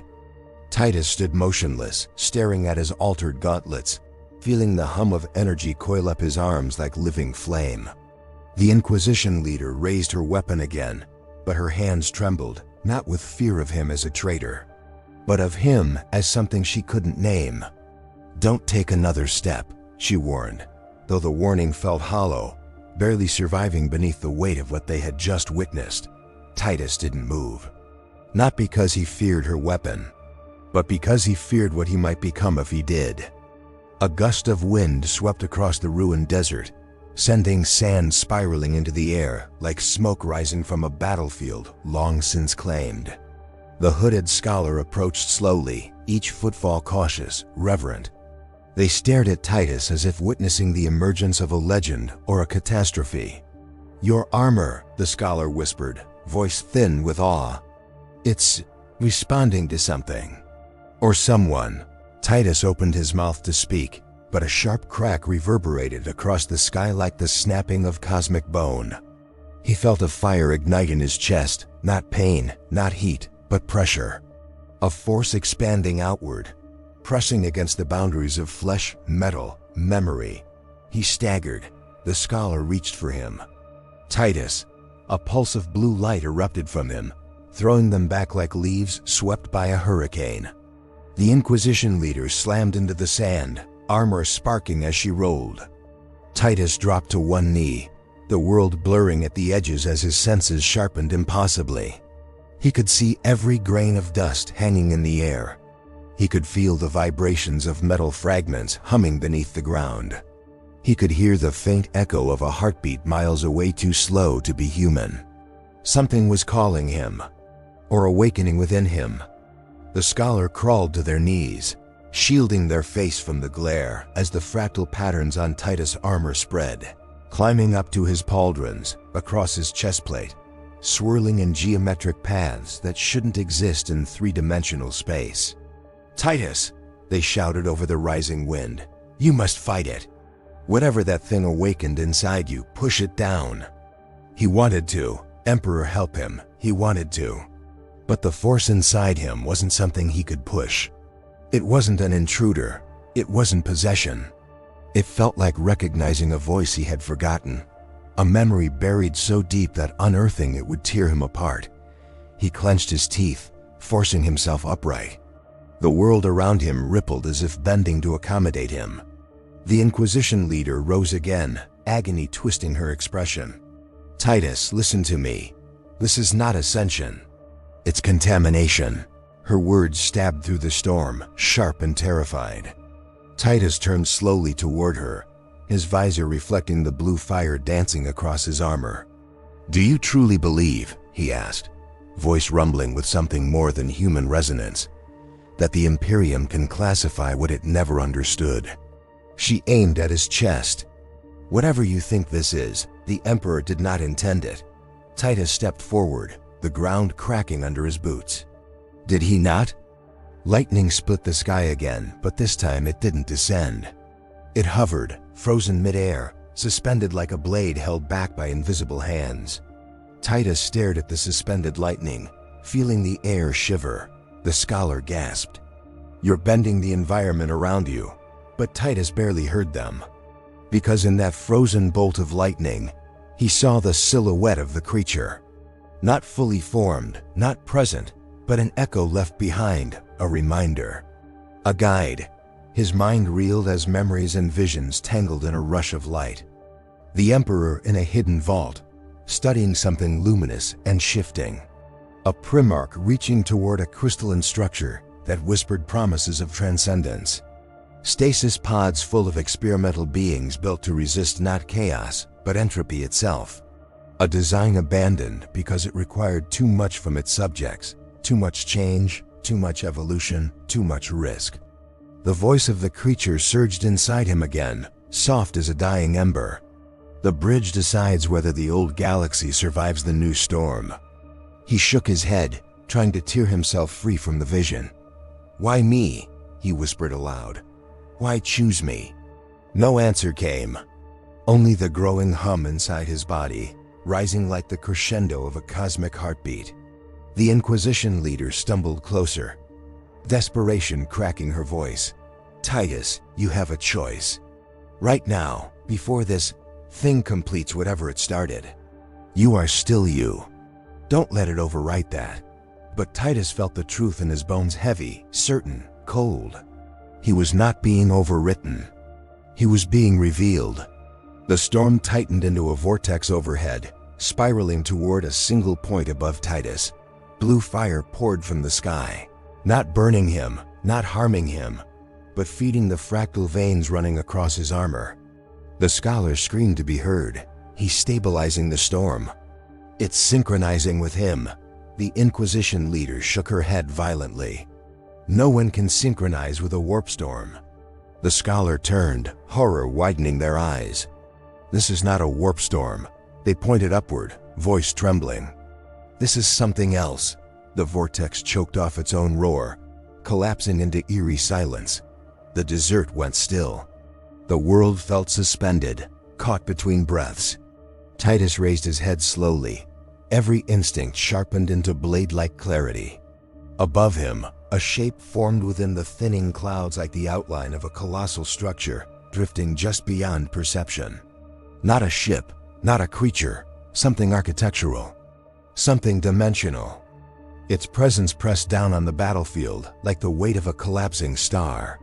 Titus stood motionless, staring at his altered gauntlets, feeling the hum of energy coil up his arms like living flame. The Inquisition leader raised her weapon again, but her hands trembled, not with fear of him as a traitor, but of him as something she couldn't name. "Don't take another step," she warned, though the warning felt hollow, barely surviving beneath the weight of what they had just witnessed. Titus didn't move. Not because he feared her weapon, but because he feared what he might become if he did. A gust of wind swept across the ruined desert, sending sand spiraling into the air like smoke rising from a battlefield long since claimed. The hooded scholar approached slowly, each footfall cautious, reverent. They stared at Titus as if witnessing the emergence of a legend or a catastrophe. "Your armor," the scholar whispered, voice thin with awe. "It's responding to something. Or someone." Titus opened his mouth to speak, but a sharp crack reverberated across the sky like the snapping of cosmic bone. He felt a fire ignite in his chest, not pain, not heat, but pressure. A force expanding outward, pressing against the boundaries of flesh, metal, memory. He staggered. The scholar reached for him. "Titus!" A pulse of blue light erupted from him, throwing them back like leaves swept by a hurricane. The Inquisition leader slammed into the sand, armor sparking as she rolled. Titus dropped to one knee, the world blurring at the edges as his senses sharpened impossibly. He could see every grain of dust hanging in the air. He could feel the vibrations of metal fragments humming beneath the ground. He could hear the faint echo of a heartbeat miles away, too slow to be human. Something was calling him, or awakening within him. The scholar crawled to their knees, shielding their face from the glare as the fractal patterns on Titus' armor spread, climbing up to his pauldrons, across his chestplate, swirling in geometric paths that shouldn't exist in three-dimensional space. "Titus!" they shouted over the rising wind. "You must fight it. Whatever that thing awakened inside you, push it down." He wanted to. Emperor help him. He wanted to. But the force inside him wasn't something he could push. It wasn't an intruder. It wasn't possession. It felt like recognizing a voice he had forgotten. a memory buried so deep that unearthing it would tear him apart. He clenched his teeth, forcing himself upright. The world around him rippled as if bending to accommodate him. The Inquisition leader rose again, agony twisting her expression. "Titus, listen to me. This is not ascension. It's contamination." Her words stabbed through the storm, sharp and terrified. Titus turned slowly toward her, his visor reflecting the blue fire dancing across his armor. "Do you truly believe," he asked, voice rumbling with something more than human resonance, "that the Imperium can classify what it never understood?" She aimed at his chest. "Whatever you think this is, the Emperor did not intend it." Titus stepped forward, the ground cracking under his boots. "Did he not?" Lightning split the sky again, but this time it didn't descend. It hovered, frozen midair, suspended like a blade held back by invisible hands. Titus stared at the suspended lightning, feeling the air shiver. The scholar gasped. "You're bending the environment around you." But Titus barely heard them, because in that frozen bolt of lightning, he saw the silhouette of the creature. Not fully formed, not present, but an echo left behind, a reminder. A guide. His mind reeled as memories and visions tangled in a rush of light. The Emperor in a hidden vault, studying something luminous and shifting. A Primarch reaching toward a crystalline structure that whispered promises of transcendence. Stasis pods full of experimental beings built to resist not chaos, but entropy itself. A design abandoned because it required too much from its subjects, too much change, too much evolution, too much risk. The voice of the creature surged inside him again, soft as a dying ember. "The bridge decides whether the old galaxy survives the new storm." He shook his head, trying to tear himself free from the vision. "Why me?" he whispered aloud. "Why choose me?" No answer came. Only the growing hum inside his body, rising like the crescendo of a cosmic heartbeat. The Inquisition leader stumbled closer, desperation cracking her voice. "Titus, you have a choice. Right now, before this thing completes whatever it started. You are still you. Don't let it overwrite that." But Titus felt the truth in his bones, heavy, certain, cold. He was not being overwritten. He was being revealed. The storm tightened into a vortex overhead, spiraling toward a single point above Titus. Blue fire poured from the sky, not burning him, not harming him, but feeding the fractal veins running across his armor. The scholar screamed to be heard. "He's stabilizing the storm. It's synchronizing with him." The Inquisition leader shook her head violently. "No one can synchronize with a warp storm." The scholar turned, horror widening their eyes. "This is not a warp storm." They pointed upward, voice trembling. "This is something else." The vortex choked off its own roar, collapsing into eerie silence. The desert went still. The world felt suspended, caught between breaths. Titus raised his head slowly, every instinct sharpened into blade-like clarity. Above him, a shape formed within the thinning clouds like the outline of a colossal structure, drifting just beyond perception. Not a ship, not a creature, something architectural, something dimensional. Its presence pressed down on the battlefield like the weight of a collapsing star.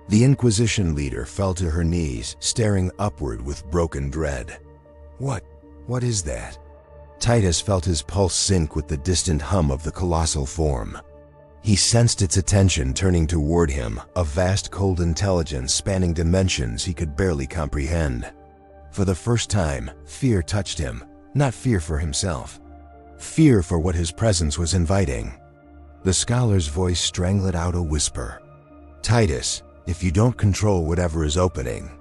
The Inquisition leader fell to her knees, staring upward with broken dread. What is that?" Titus felt his pulse sync with the distant hum of the colossal form. He sensed its attention turning toward him, a vast cold intelligence spanning dimensions he could barely comprehend. For the first time, fear touched him, not fear for himself. Fear for what his presence was inviting. The scholar's voice strangled out a whisper. "Titus, if you don't control whatever is opening,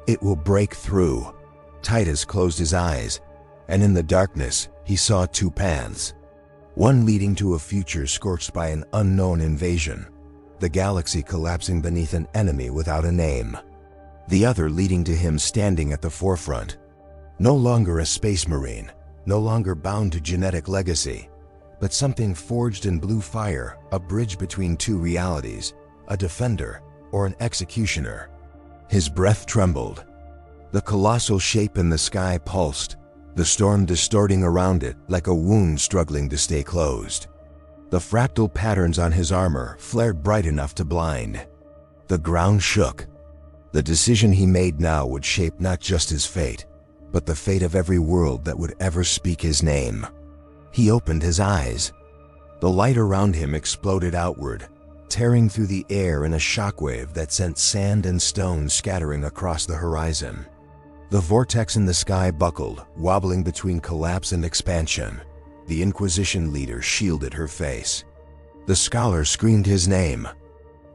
it will break through." Titus closed his eyes, and in the darkness, he saw two paths. One leading to a future scorched by an unknown invasion, the galaxy collapsing beneath an enemy without a name. The other leading to him standing at the forefront, no longer a space marine, no longer bound to genetic legacy, but something forged in blue fire, a bridge between two realities, a defender or an executioner. His breath trembled. The colossal shape in the sky pulsed, the storm distorting around it like a wound struggling to stay closed. The fractal patterns on his armor flared bright enough to blind. The ground shook. The decision he made now would shape not just his fate, but the fate of every world that would ever speak his name. He opened his eyes. The light around him exploded outward, tearing through the air in a shockwave that sent sand and stone scattering across the horizon. The vortex in the sky buckled, wobbling between collapse and expansion. The Inquisition leader shielded her face. The scholar screamed his name,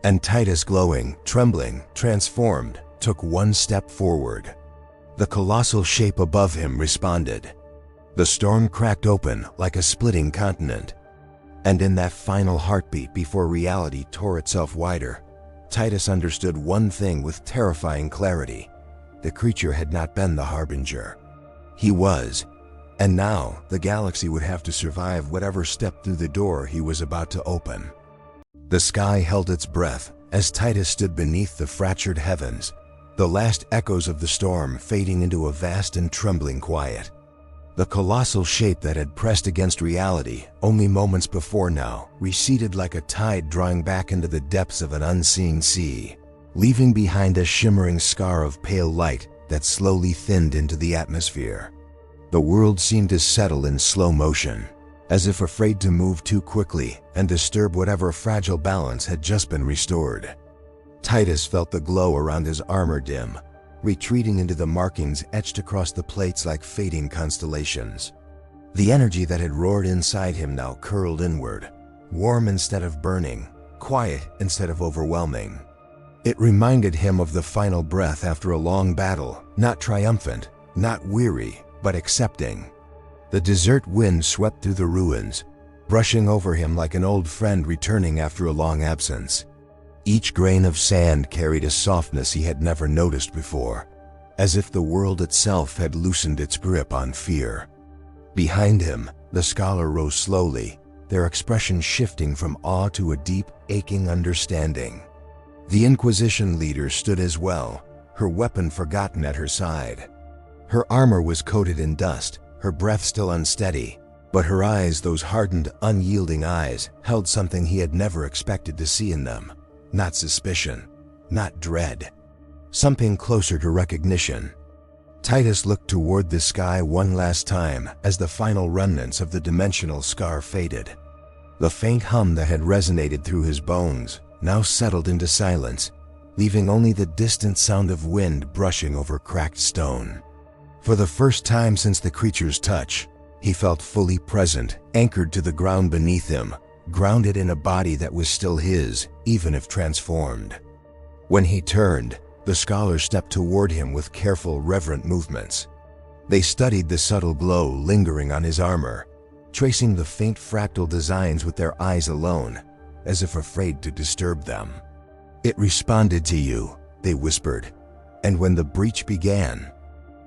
and Titus, glowing, trembling, transformed, took one step forward. The colossal shape above him responded. The storm cracked open like a splitting continent. And in that final heartbeat before reality tore itself wider, Titus understood one thing with terrifying clarity. The creature had not been the harbinger. He was, and now the galaxy would have to survive whatever stepped through the door he was about to open. The sky held its breath as Titus stood beneath the fractured heavens, the last echoes of the storm fading into a vast and trembling quiet. The colossal shape that had pressed against reality only moments before now receded like a tide drawing back into the depths of an unseen sea, leaving behind a shimmering scar of pale light that slowly thinned into the atmosphere. The world seemed to settle in slow motion, as if afraid to move too quickly and disturb whatever fragile balance had just been restored. Titus felt the glow around his armor dim, retreating into the markings etched across the plates like fading constellations. The energy that had roared inside him now curled inward, warm instead of burning, quiet instead of overwhelming. It reminded him of the final breath after a long battle, not triumphant, not weary, but accepting. The desert wind swept through the ruins, brushing over him like an old friend returning after a long absence. Each grain of sand carried a softness he had never noticed before, as if the world itself had loosened its grip on fear. Behind him, the scholar rose slowly, their expression shifting from awe to a deep, aching understanding. The Inquisition leader stood as well, her weapon forgotten at her side. Her armor was coated in dust, her breath still unsteady, but her eyes, those hardened, unyielding eyes, held something he had never expected to see in them. Not suspicion, not dread. Something closer to recognition. Titus looked toward the sky one last time as the final remnants of the dimensional scar faded. The faint hum that had resonated through his bones now settled into silence, leaving only the distant sound of wind brushing over cracked stone. For the first time since the creature's touch, he felt fully present, anchored to the ground beneath him, grounded in a body that was still his, even if transformed. When he turned, the scholar stepped toward him with careful, reverent movements. They studied the subtle glow lingering on his armor, tracing the faint fractal designs with their eyes alone, as if afraid to disturb them. "It responded to you," they whispered, "and when the breach began,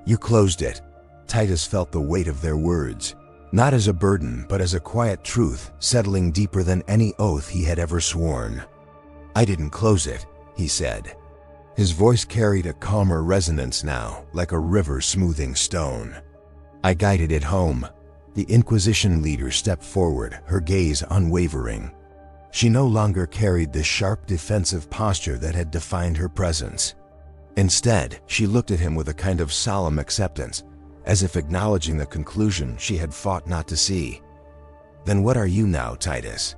you closed it." Titus felt the weight of their words, not as a burden, but as a quiet truth settling deeper than any oath he had ever sworn. "I didn't close it," he said. His voice carried a calmer resonance now, like a river smoothing stone. "I guided it home." The Inquisition leader stepped forward, her gaze unwavering. She no longer carried the sharp, defensive posture that had defined her presence. Instead, she looked at him with a kind of solemn acceptance, as if acknowledging the conclusion she had fought not to see. "Then what are you now, Titus?"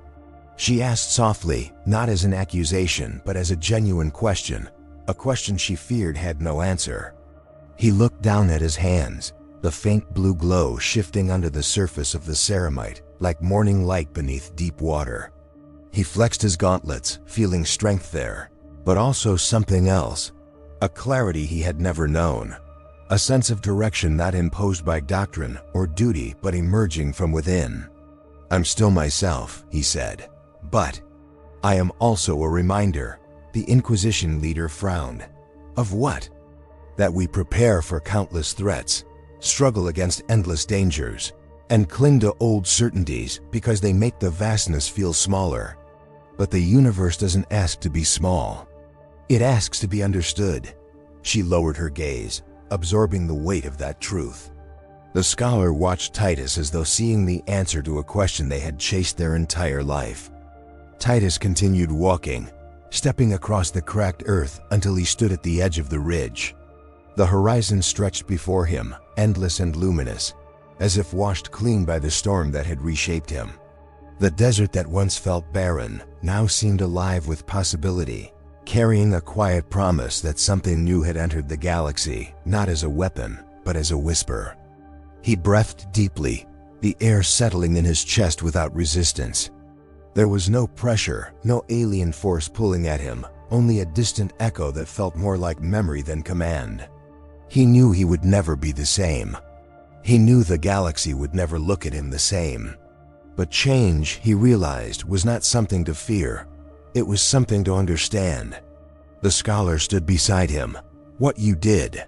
She asked softly, not as an accusation, but as a genuine question, a question she feared had no answer. He looked down at his hands, the faint blue glow shifting under the surface of the ceramite, like morning light beneath deep water. He flexed his gauntlets, feeling strength there, but also something else, a clarity he had never known. A sense of direction not imposed by doctrine or duty but emerging from within. "I'm still myself," he said, "but I am also a reminder." The Inquisition leader frowned. "Of what?" "That we prepare for countless threats, struggle against endless dangers, and cling to old certainties because they make the vastness feel smaller. But the universe doesn't ask to be small. It asks to be understood." She lowered her gaze, absorbing the weight of that truth. The scholar watched Titus as though seeing the answer to a question they had chased their entire life. Titus continued walking, stepping across the cracked earth until he stood at the edge of the ridge. The horizon stretched before him, endless and luminous, as if washed clean by the storm that had reshaped him. The desert that once felt barren now seemed alive with possibility, carrying a quiet promise that something new had entered the galaxy, not as a weapon, but as a whisper. He breathed deeply, the air settling in his chest without resistance. There was no pressure, no alien force pulling at him, only a distant echo that felt more like memory than command. He knew he would never be the same. He knew the galaxy would never look at him the same. But change, he realized, was not something to fear. It was something to understand. The scholar stood beside him. What you did,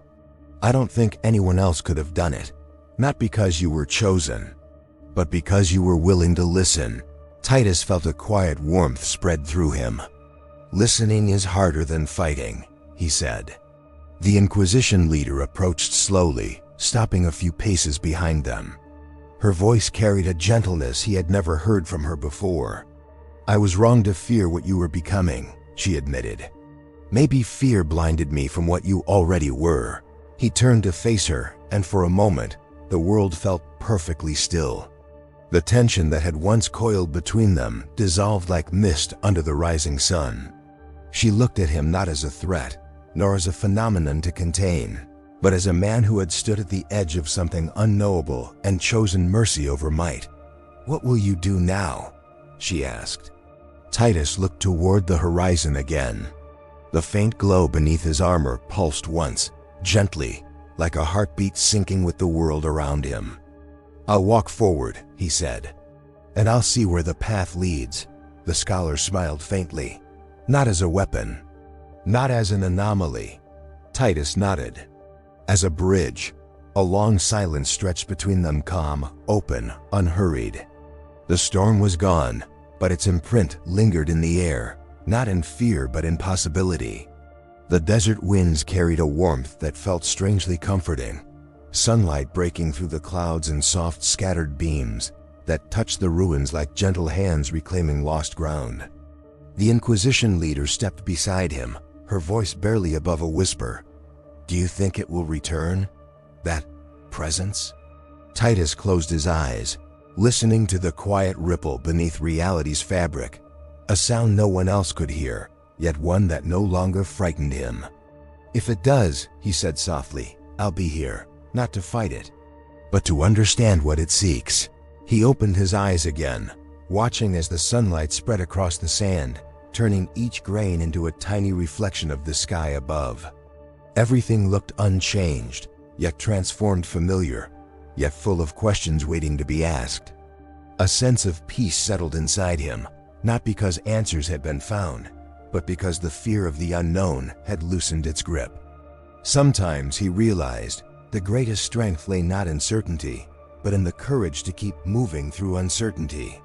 I don't think anyone else could have done it. Not because you were chosen, but because you were willing to listen. Titus felt a quiet warmth spread through him. Listening is harder than fighting, he said. The Inquisition leader approached slowly, stopping a few paces behind them. Her voice carried a gentleness he had never heard from her before. I was wrong to fear what you were becoming, she admitted. Maybe fear blinded me from what you already were. He turned to face her, and for a moment, the world felt perfectly still. The tension that had once coiled between them dissolved like mist under the rising sun. She looked at him not as a threat, nor as a phenomenon to contain, but as a man who had stood at the edge of something unknowable and chosen mercy over might. What will you do now? She asked. Titus looked toward the horizon again. The faint glow beneath his armor pulsed once, gently, like a heartbeat syncing with the world around him. I'll walk forward, he said, and I'll see where the path leads. The scholar smiled faintly. Not as a weapon, not as an anomaly. Titus nodded. As a bridge. A long silence stretched between them, calm, open, unhurried. The storm was gone, but its imprint lingered in the air, not in fear but in possibility. The desert winds carried a warmth that felt strangely comforting, sunlight breaking through the clouds in soft scattered beams that touched the ruins like gentle hands reclaiming lost ground. The Inquisition leader stepped beside him, her voice barely above a whisper. Do you think it will return? That presence? Titus closed his eyes, listening to the quiet ripple beneath reality's fabric, a sound no one else could hear, yet one that no longer frightened him. If it does, he said softly, I'll be here, not to fight it, but to understand what it seeks. He opened his eyes again, watching as the sunlight spread across the sand, turning each grain into a tiny reflection of the sky above. Everything looked unchanged, yet transformed, familiar, yet full of questions waiting to be asked. A sense of peace settled inside him, not because answers had been found, but because the fear of the unknown had loosened its grip. Sometimes, he realized, the greatest strength lay not in certainty, but in the courage to keep moving through uncertainty.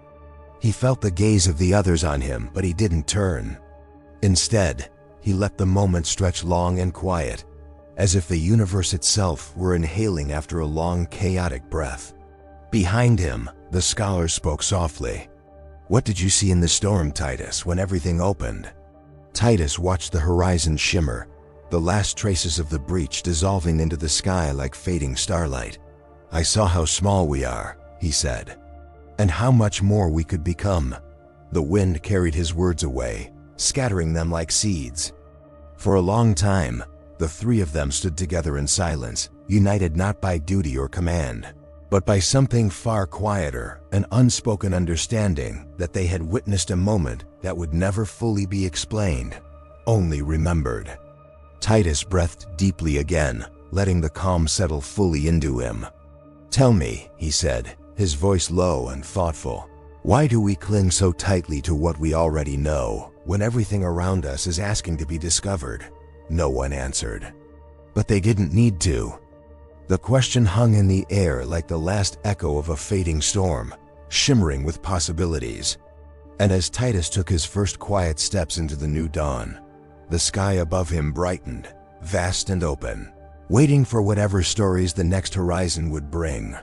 He felt the gaze of the others on him, but he didn't turn. Instead, he let the moment stretch long and quiet, as if the universe itself were inhaling after a long, chaotic breath. Behind him, the scholar spoke softly. What did you see in the storm, Titus, when everything opened? Titus watched the horizon shimmer, the last traces of the breach dissolving into the sky like fading starlight. I saw how small we are, he said, and how much more we could become. The wind carried his words away, scattering them like seeds. For a long time, the three of them stood together in silence, united not by duty or command, but by something far quieter, an unspoken understanding that they had witnessed a moment that would never fully be explained, only remembered. Titus breathed deeply again, letting the calm settle fully into him. Tell me, he said, his voice low and thoughtful, why do we cling so tightly to what we already know, when everything around us is asking to be discovered? No one answered. But they didn't need to. The question hung in the air like the last echo of a fading storm, shimmering with possibilities. And as Titus took his first quiet steps into the new dawn, the sky above him brightened, vast and open, waiting for whatever stories the next horizon would bring.